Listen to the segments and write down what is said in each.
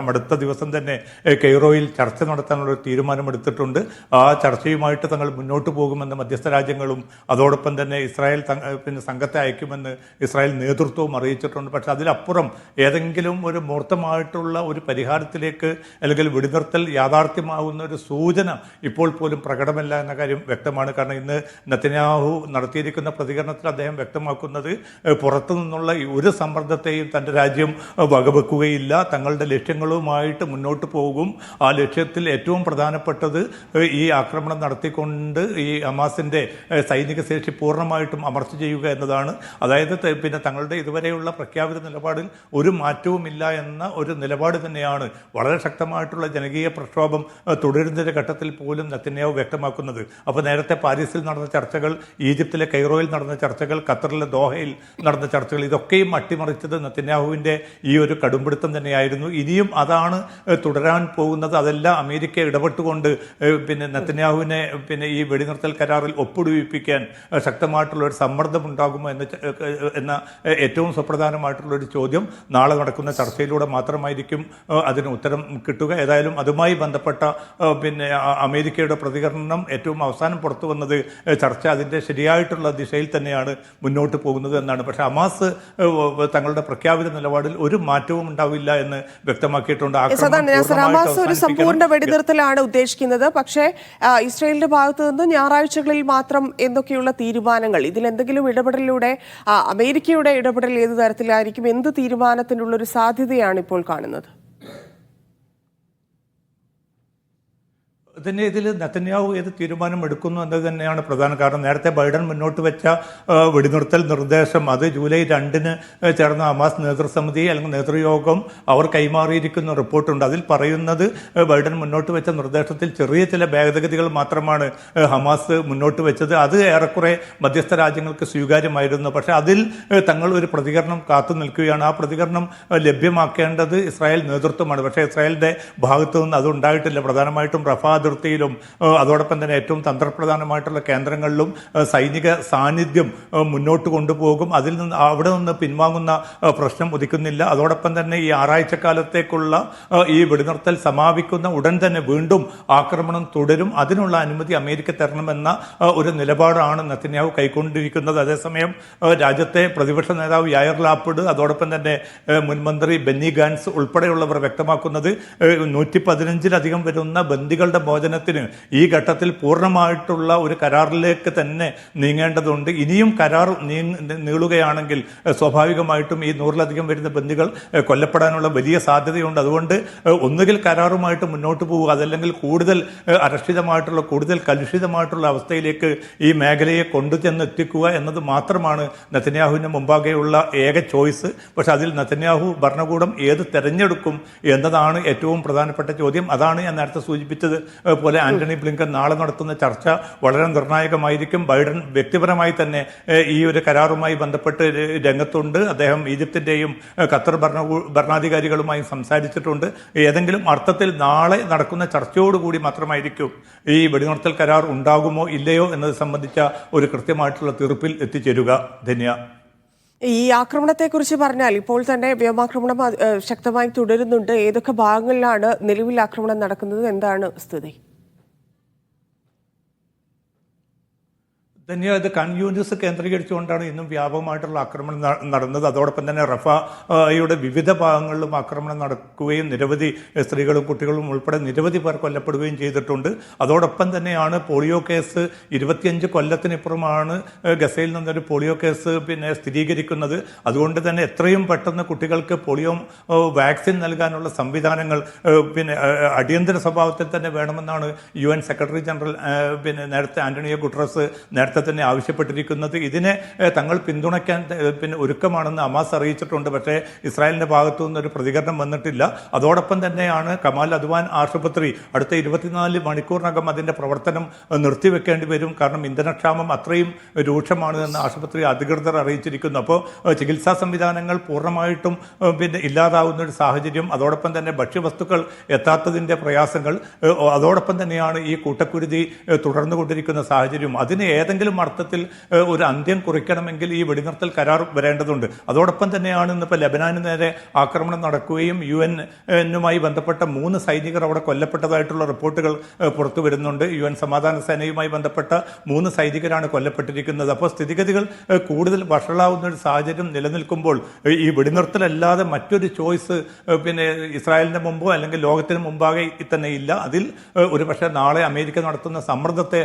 അടുത്ത ദിവസം തന്നെ കെയ്റോയിൽ ചർച്ച നടത്താനുള്ള ഒരു തീരുമാനമെടുത്തിട്ടുണ്ട്. ആ ചർച്ചയുമായിട്ട് തങ്ങൾ മുന്നോട്ട് പോകുമെന്ന് മധ്യസ്ഥ രാജ്യങ്ങളും അതോടൊപ്പം തന്നെ ഇസ്രായേൽ സംഘത്തെ അയക്കുമെന്ന് ഇസ്രായേൽ നേതൃത്വവും അറിയിച്ചിട്ടുണ്ട്. പക്ഷെ അതിലപ്പുറം ഏതെങ്കിലും ഒരു മൂർത്തമായിട്ടുള്ള ഒരു പരിഹാരത്തിലേക്ക് അല്ലെങ്കിൽ വെടിനിർത്തൽ യാഥാർത്ഥ്യമാവുന്ന ഒരു സൂചന ഇപ്പോൾ പോലും പ്രകടമല്ല എന്ന കാര്യം വ്യക്തമാണ്. കാരണം ഇന്ന് നെതന്യാഹു നടത്തിയിരിക്കുന്ന പ്രതികരണത്തിൽ അദ്ദേഹം വ്യക്തമാക്കുന്നത് പുറത്തു നിന്നുള്ള ഒരു സമ്മർദ്ദത്തെയും തൻ്റെ രാജ്യം വകവെക്കുകയില്ല, തങ്ങളുടെ ലക്ഷ്യങ്ങളുമായിട്ട് മുന്നോട്ട് പോകും. ആ ലക്ഷ്യത്തിൽ ഏറ്റവും പ്രധാനപ്പെട്ടത് ഈ ആക്രമണം നടത്തിക്കൊണ്ട് ഈ ഹമാസിൻ്റെ സൈനിക ശേഷി പൂർണ്ണമായിട്ടും അമർച്ച ചെയ്യുക എന്നതാണ്. അതായത് തങ്ങളുടെ ഇതുവരെയുള്ള പ്രഖ്യാപിത നിലപാടിൽ ഒരു മാറ്റവുമില്ല എന്ന ഒരു നിലപാട് തന്നെയാണ് വളരെ ശക്തമായിട്ടുള്ള ജനകീയ പ്രക്ഷോഭം തുടരുന്നതിൻ്റെ ഘട്ടത്തിൽ പോലും നെതന്യാഹു വ്യക്തമാക്കുന്നത്. അപ്പോൾ നേരത്തെ പാരീസിൽ നടന്ന ചർച്ചകൾ, ഈജിപ്തിലെ കൈറോയിൽ നടന്ന ചർച്ചകൾ, ഖത്തറിലെ ദോഹയിൽ നടന്ന ചർച്ചകൾ, ഇതൊക്കെയും അട്ടിമറിച്ചത് നെതന്യാഹുവിൻ്റെ ഈ ഒരു കടുംപിടുത്തം തന്നെയായിരുന്നു. ഇനിയും അതാണ് തുടരാൻ പോകുന്നത്. അതെല്ലാം അമേരിക്ക ഇടപെട്ടുകൊണ്ട് നെതന്യാഹുവിനെ ഈ വെടിനിർത്തൽ കരാറിൽ ഒപ്പിടുവിപ്പിക്കാൻ ശക്തമായിട്ടുള്ള ഒരു സമ്മർദ്ദം ഉണ്ടാകുമോ എന്ന ഏറ്റവും സുപ്രധാനമായിട്ടുള്ള ഒരു ചോദ്യം നാളെ നടക്കുന്ന ചർച്ചയിലൂടെ മാത്രമായിരിക്കും അതിന് ഉത്തരം കിട്ടുക. ഏതായാലും അതുമായി ബന്ധപ്പെട്ട അമേരിക്കയുടെ പ്രതികരണം ഏറ്റവും അവസാനം പുറത്തു വന്നത് ചർച്ച അതിൻ്റെ ശരിയായിട്ടുള്ള ദിശയിൽ തന്നെയാണ് മുന്നോട്ട് പോകുന്നത് എന്നാണ്. പക്ഷേ ഹമാസ് തങ്ങളുടെ പ്രഖ്യാപിത നിലപാടിൽ ഒരു മാറ്റവും ഉണ്ടാവില്ല എന്ന് വ്യക്തമാക്കിയിട്ടുണ്ട്. ഹമാസ് ഒരു സമ്പൂർണ്ണ വെടിനിർത്തലാണ് ഉദ്ദേശിക്കുന്നത്. പക്ഷേ ഇസ്രായേലിന്റെ ഭാഗത്തു നിന്ന് ഞായറാഴ്ചകളിൽ മാത്രം എന്തൊക്കെയുള്ള തീരുമാനങ്ങൾ, ഇതിൽ എന്തെങ്കിലും ഇടപെടലിലൂടെ അമേരിക്കയുടെ ഇടപെടൽ ഏത് തരത്തിലായിരിക്കും, എന്ത് തീരുമാനത്തിനുള്ളൊരു സാധ്യതയാണ് ഇപ്പോൾ കാണുന്നത്? തന്നെ ഇതിൽ നെതന്യാഹു ഏത് തീരുമാനം എടുക്കുന്നു എന്നത് തന്നെയാണ് പ്രധാന കാരണം. നേരത്തെ ബൈഡൻ മുന്നോട്ട് വെച്ച വെടിനിർത്തൽ നിർദ്ദേശം അത് ജൂലൈ 2 ചേർന്ന ഹമാസ് നേതൃസമിതി അല്ലെങ്കിൽ നേതൃയോഗം അവർ കൈമാറിയിരിക്കുന്ന റിപ്പോർട്ടുണ്ട്. അതിൽ പറയുന്നത് ബൈഡൻ മുന്നോട്ട് വെച്ച നിർദ്ദേശത്തിൽ ചെറിയ ചില ഭേദഗതികൾ മാത്രമാണ് ഹമാസ് മുന്നോട്ട് വെച്ചത്. അത് ഏറെക്കുറെ മധ്യസ്ഥ രാജ്യങ്ങൾക്ക് സ്വീകാര്യമായിരുന്നു. പക്ഷേ അതിൽ തങ്ങൾ ഒരു പ്രതികരണം കാത്തു നിൽക്കുകയാണ്. ആ പ്രതികരണം ലഭ്യമാക്കേണ്ടത് ഇസ്രായേൽ നേതൃത്വമാണ്. പക്ഷേ ഇസ്രായേലിൻ്റെ ഭാഗത്തു നിന്ന് അതുണ്ടായിട്ടില്ല. പ്രധാനമായിട്ടും റഫാ അതിർത്തിയിലും അതോടൊപ്പം തന്നെ ഏറ്റവും തന്ത്രപ്രധാനമായിട്ടുള്ള കേന്ദ്രങ്ങളിലും സൈനിക സാന്നിധ്യം മുന്നോട്ട് കൊണ്ടുപോകും. അവിടെ നിന്ന് പിൻവാങ്ങുന്ന പ്രശ്നം ഉദിക്കുന്നില്ല. അതോടൊപ്പം തന്നെ ഈ ആറാഴ്ചക്കാലത്തേക്കുള്ള ഈ വെടിനിർത്തൽ സമാപിക്കുന്ന ഉടൻ തന്നെ വീണ്ടും ആക്രമണം തുടരും. അതിനുള്ള അനുമതി അമേരിക്ക തരണമെന്ന ഒരു നിലപാടാണ് നെതന്യാഹു കൈക്കൊണ്ടിരിക്കുന്നത്. അതേസമയം രാജ്യത്തെ പ്രതിപക്ഷ നേതാവ് യായർ ലാപ്പിഡ് അതോടൊപ്പം തന്നെ മുൻമന്ത്രി ബെന്നി ഗാൻസ് ഉൾപ്പെടെയുള്ളവർ വ്യക്തമാക്കുന്നത് 115-ലധികം വരുന്ന ബന്ദികളുടെ മോചനത്തിന് ഈ ഘട്ടത്തിൽ പൂർണ്ണമായിട്ടുള്ള ഒരു കരാറിലേക്ക് തന്നെ നീങ്ങേണ്ടതുണ്ട്. ഇനിയും കരാർ നീളുകയാണെങ്കിൽ സ്വാഭാവികമായിട്ടും ഈ 100-ലധികം വരുന്ന ബന്ദികൾ കൊല്ലപ്പെടാനുള്ള വലിയ സാധ്യതയുണ്ട്. അതുകൊണ്ട് ഒന്നുകിൽ കരാറുമായിട്ട് മുന്നോട്ട് പോവുക, അതല്ലെങ്കിൽ കൂടുതൽ അരക്ഷിതമായിട്ടുള്ള കൂടുതൽ കലുഷിതമായിട്ടുള്ള അവസ്ഥയിലേക്ക് ഈ മേഖലയെ കൊണ്ടുചെന്നെത്തിക്കുക എന്നത് മാത്രമാണ് നെതന്യാഹുവിന് മുമ്പാകെയുള്ള ഏക ചോയ്സ്. പക്ഷെ അതിൽ നെതന്യാഹു ഭരണകൂടം ഏത് തെരഞ്ഞെടുക്കും എന്നതാണ് ഏറ്റവും പ്രധാനപ്പെട്ട ചോദ്യം. അതാണ് ഞാൻ നേരത്തെ സൂചിപ്പിച്ചത് പോലെ ആന്റണി ബ്ലിങ്കൻ നാളെ നടത്തുന്ന ചർച്ച വളരെ നിർണായകമായിരിക്കും. ബൈഡൻ വ്യക്തിപരമായി തന്നെ ഈ ഒരു കരാറുമായി ബന്ധപ്പെട്ട് രംഗത്തുണ്ട്. അദ്ദേഹം ഈജിപ്തിൻ്റെയും ഖത്തർ ഭരണാധികാരികളുമായും സംസാരിച്ചിട്ടുണ്ട്. ഏതെങ്കിലും അർത്ഥത്തിൽ നാളെ നടക്കുന്ന ചർച്ചയോടുകൂടി മാത്രമായിരിക്കും ഈ വെടിനിർത്തൽ കരാർ ഉണ്ടാകുമോ ഇല്ലയോ എന്നത് സംബന്ധിച്ച ഒരു കൃത്യമായിട്ടുള്ള തീർപ്പിൽ എത്തിച്ചേരുക. ധന്യ, ഈ ആക്രമണത്തെക്കുറിച്ച് പറഞ്ഞാൽ ഇപ്പോൾ തന്നെ വ്യോമാക്രമണം ശക്തമായി തുടരുന്നുണ്ട്. ഏതൊക്കെ ഭാഗങ്ങളിലാണ് നിലവിൽ ആക്രമണം നടക്കുന്നത്? എന്താണ് സ്ഥിതി? തന്നെ ഇത് കൺയൂണിസ് കേന്ദ്രീകരിച്ചുകൊണ്ടാണ് ഇന്നും വ്യാപകമായിട്ടുള്ള ആക്രമണം നടന്നത്. അതോടൊപ്പം തന്നെ റഫയുടെ വിവിധ ഭാഗങ്ങളിലും ആക്രമണം നടക്കുകയും നിരവധി സ്ത്രീകളും കുട്ടികളും ഉൾപ്പെടെ നിരവധി പേർ കൊല്ലപ്പെടുകയും ചെയ്തിട്ടുണ്ട്. അതോടൊപ്പം തന്നെയാണ് പോളിയോ കേസ് 25 കൊല്ലത്തിനിപ്പുറമാണ് ഗസയിൽ നിന്നൊരു പോളിയോ കേസ് സ്ഥിരീകരിക്കുന്നത്. അതുകൊണ്ട് തന്നെ എത്രയും പെട്ടെന്ന് കുട്ടികൾക്ക് പോളിയോ വാക്സിൻ നൽകാനുള്ള സംവിധാനങ്ങൾ അടിയന്തര സ്വഭാവത്തിൽ തന്നെ വേണമെന്നാണ് UN സെക്രട്ടറി ജനറൽ നേരത്തെ ആന്റണിയോ ഗുട്ടറസ് നേരത്തെ തന്നെ ആവശ്യപ്പെട്ടിരിക്കുന്നത്. ഇതിനെ തങ്ങൾ പിന്തുണയ്ക്കാൻ ഒരുക്കമാണെന്ന് ഹമാസ് അറിയിച്ചിട്ടുണ്ട്. പക്ഷേ ഇസ്രായേലിന്റെ ഭാഗത്തു നിന്നൊരു പ്രതികരണം വന്നിട്ടില്ല. അതോടൊപ്പം തന്നെയാണ് കമാൽ അദ്വാൻ ആശുപത്രി അടുത്ത 24 മണിക്കൂറിനകം അതിന്റെ പ്രവർത്തനം നിർത്തിവെക്കേണ്ടി വരും. കാരണം ഇന്ധനക്ഷാമം അത്രയും രൂക്ഷമാണ് എന്ന് ആശുപത്രി അധികൃതർ അറിയിച്ചിരിക്കുന്നു. അപ്പോൾ ചികിത്സാ സംവിധാനങ്ങൾ പൂർണ്ണമായിട്ടും ഇല്ലാതാവുന്ന ഒരു സാഹചര്യം, അതോടൊപ്പം തന്നെ ഭക്ഷ്യവസ്തുക്കൾ എത്താത്തതിന്റെ പ്രയാസങ്ങൾ, അതോടൊപ്പം തന്നെയാണ് ഈ കൂട്ടക്കുരുതി തുടർന്നുകൊണ്ടിരിക്കുന്ന സാഹചര്യം. അതിന് ഏതെങ്കിലും ഏതെങ്കിലും അർത്ഥത്തിൽ ഒരു അന്ത്യം കുറിക്കണമെങ്കിൽ ഈ വെടിനിർത്തൽ കരാർ വരേണ്ടതുണ്ട്. അതോടൊപ്പം തന്നെയാണ് ഇന്നിപ്പോൾ ലെബനാന് നേരെ ആക്രമണം നടക്കുകയും UN-നുമായി ബന്ധപ്പെട്ട 3 സൈനികർ അവിടെ കൊല്ലപ്പെട്ടതായിട്ടുള്ള റിപ്പോർട്ടുകൾ പുറത്തു വരുന്നുണ്ട്. UN സമാധാന സേനയുമായി ബന്ധപ്പെട്ട 3 സൈനികരാണ് കൊല്ലപ്പെട്ടിരിക്കുന്നത്. അപ്പോൾ സ്ഥിതിഗതികൾ കൂടുതൽ വഷളാവുന്ന ഒരു സാഹചര്യം നിലനിൽക്കുമ്പോൾ ഈ വെടിനിർത്തലല്ലാതെ മറ്റൊരു ചോയ്സ് പിന്നെ ഇസ്രായേലിന് മുമ്പോ അല്ലെങ്കിൽ ലോകത്തിന് മുമ്പാകെ തന്നെ ഇല്ല. അതിൽ ഒരു പക്ഷേ നാളെ അമേരിക്ക നടത്തുന്ന സമ്മർദ്ദത്തെ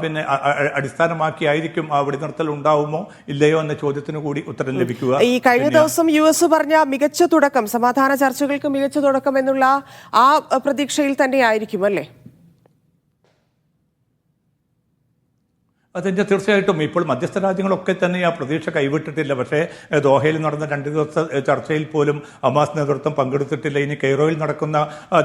പിന്നെ അടിസ്ഥാനമാക്കിയായിരിക്കും ആ വെടിനിർത്തൽ ഉണ്ടാവുമോ ഇല്ലയോ എന്ന ചോദ്യത്തിന് കൂടി ഉത്തരം ലഭിക്കുക. ഈ കഴിഞ്ഞ ദിവസം US പറഞ്ഞ മികച്ച തുടക്കം, സമാധാന ചർച്ചകൾക്ക് മികച്ച തുടക്കം എന്നുള്ള ആ പ്രതീക്ഷയിൽ തന്നെയായിരിക്കും അല്ലേ? അതിൻ്റെ തീർച്ചയായിട്ടും ഇപ്പോൾ മധ്യസ്ഥ രാജ്യങ്ങളൊക്കെ തന്നെ ആ പ്രതീക്ഷ കൈവിട്ടിട്ടില്ല. പക്ഷേ ദോഹയിൽ നടന്ന 2 ദിവസ ചർച്ചയിൽ പോലും ഹമാസ് നേതൃത്വം പങ്കെടുത്തിട്ടില്ല. ഇനി കെയ്റോയിൽ നടക്കുന്ന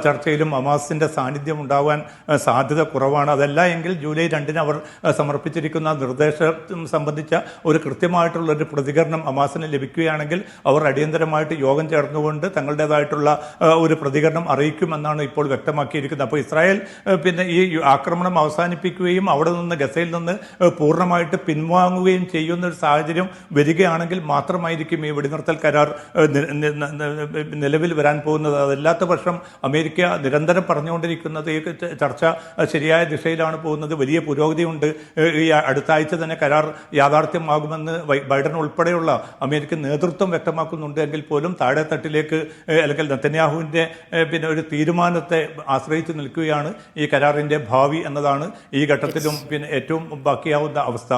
ചർച്ചയിലും ഹമാസിൻ്റെ സാന്നിധ്യം ഉണ്ടാവാൻ സാധ്യത കുറവാണ്. അതല്ല എങ്കിൽ ജൂലൈ 2-ന് അവർ സമർപ്പിച്ചിരിക്കുന്ന നിർദ്ദേശം സംബന്ധിച്ച ഒരു കൃത്യമായിട്ടുള്ളൊരു പ്രതികരണം ഹമാസിന് ലഭിക്കുകയാണെങ്കിൽ അവർ അടിയന്തരമായിട്ട് യോഗം ചേർന്നുകൊണ്ട് തങ്ങളുടേതായിട്ടുള്ള ഒരു പ്രതികരണം അറിയിക്കുമെന്നാണ് ഇപ്പോൾ വ്യക്തമാക്കിയിരിക്കുന്നത്. അപ്പോൾ ഇസ്രായേൽ പിന്നെ ഈ ആക്രമണം അവസാനിപ്പിക്കുകയും അവിടെ നിന്ന് ഗസയിൽ നിന്ന് പൂർണ്ണമായിട്ട് പിൻവാങ്ങുകയും ചെയ്യുന്ന ഒരു സാഹചര്യം വരികയാണെങ്കിൽ മാത്രമായിരിക്കും ഈ വെടിനിർത്തൽ കരാർ നിലവിൽ വരാൻ പോകുന്നത്. അതല്ലാത്ത പക്ഷം അമേരിക്ക നിരന്തരം പറഞ്ഞുകൊണ്ടിരിക്കുന്നത് ഈ ചർച്ച ശരിയായ ദിശയിലാണ് പോകുന്നത്, വലിയ പുരോഗതിയുണ്ട്, ഈ അടുത്ത ആഴ്ച തന്നെ കരാർ യാഥാർത്ഥ്യമാകുമെന്ന് ബൈഡൻ ഉൾപ്പെടെയുള്ള അമേരിക്കൻ നേതൃത്വം വ്യക്തമാക്കുന്നുണ്ട്. എങ്കിൽ പോലും താഴെത്തട്ടിലേക്ക് അല്ലെങ്കിൽ നെതന്യാഹുവിൻ്റെ പിന്നെ ഒരു തീരുമാനത്തെ ആശ്രയിച്ച് നിൽക്കുകയാണ് ഈ കരാറിൻ്റെ ഭാവി എന്നതാണ് ഈ ഘട്ടത്തിലും പിന്നെ ഏറ്റവും ബാക്കിയാവുന്ന അവസ്ഥ.